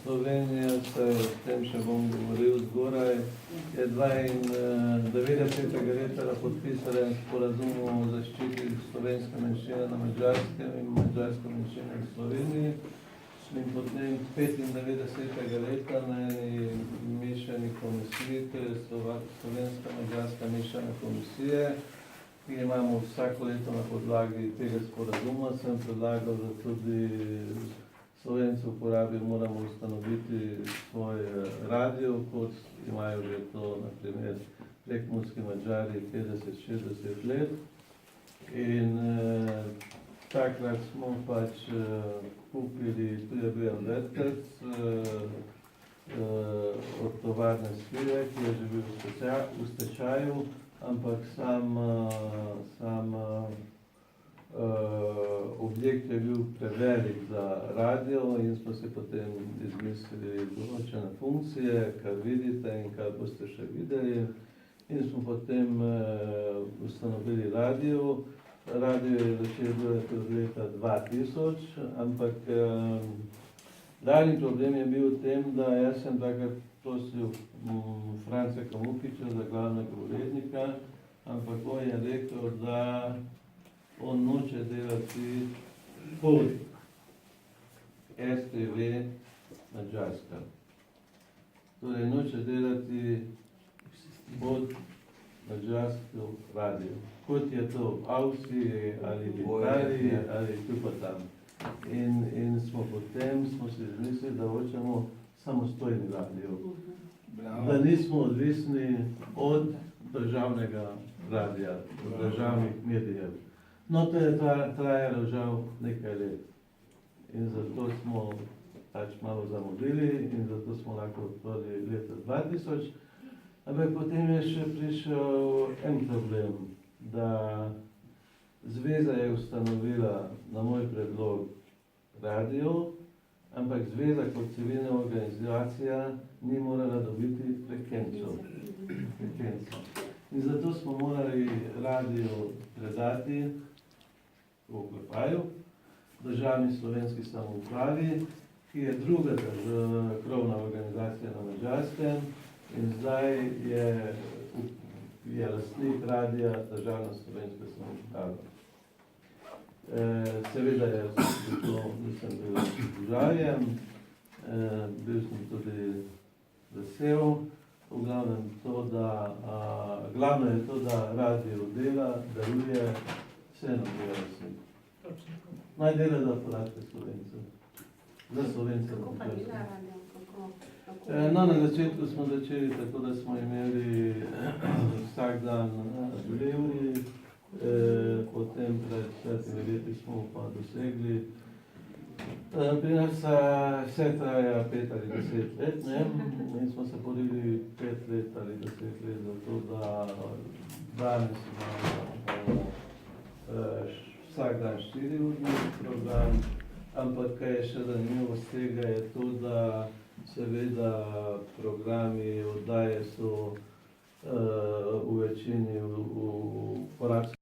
Slovenija, saj o tem še bom govoril zgoraj, je 92. leta podpisala sporazum o zaščiti slovenske manjšine na Madžarskem in madžarske manjšine v Sloveniji. In potem 95. leta na eni mešani komisiji, to je slovenska-madžarska mešana komisije, ki imamo vsako leto na podlagi tega sporazuma, sem predlagal, da tudi Slovenci uporabijo, moramo ustanoviti svoj radio, kot imajo že to, na primer, prekmurski Madžari 50-60 let. In takrat smo pač kupili, tu je bil Vertec od tovarne Slive, ki je že bil v stečaju, ampak sam objekt je bil prevelik za radio in smo si potem izmislili določene funkcije, kar vidite in kar boste še videli. In smo potem ustanovili radio. Radio je začel delati od leta 2000, ampak glavni problem je bil v tem, da jaz sem takrat prosil Franca Kamukiča za glavnega urednika, ampak on je rekel, da on noče delati pod RTV Madžarska. Torej, noče delati pod madžarsko radio, kot je to v Avstriji ali v Italiji ali tu pa tam. In smo potem si izmislili, da hočemo samostojni radio, da nismo odvisni od državnega radia, od državnih medijev. No, to je trajalo žal nekaj let in zato smo pač malo zamudili in zato smo lahko odprli leta 2000. Ampak potem je še prišel en problem, da zveza je ustanovila na moj predlog radio, ampak zveza kot civilna organizacija ni morala dobiti frekvenco. In zato smo morali radio predati v oklepaju državni slovenski samoupravi, ki je druga krovna organizacija na Madžarskem in zdaj je lastnik radia državna slovenska samouprava. Seveda nisem bil užaljen, bil sem tudi vesel. V glavnem glavno je to, da radio dela, deluje, vseeno dela vsem. Naj dela za podatke Slovencev. Za Slovence. Kako pa dela radio? No, na začetku smo začeli tako, da smo imeli vsak dan 2 uri, potem pred 4 leti smo pa dosegli. Pri nas vse traja 5 ali 10 let, ne? In smo se borili 5 let ali 10 let za to, da danes imamo vsak dan 4-urni program, ampak kaj je še zanimivo z tega je to, da seveda programi, oddaje so v večini v porabskem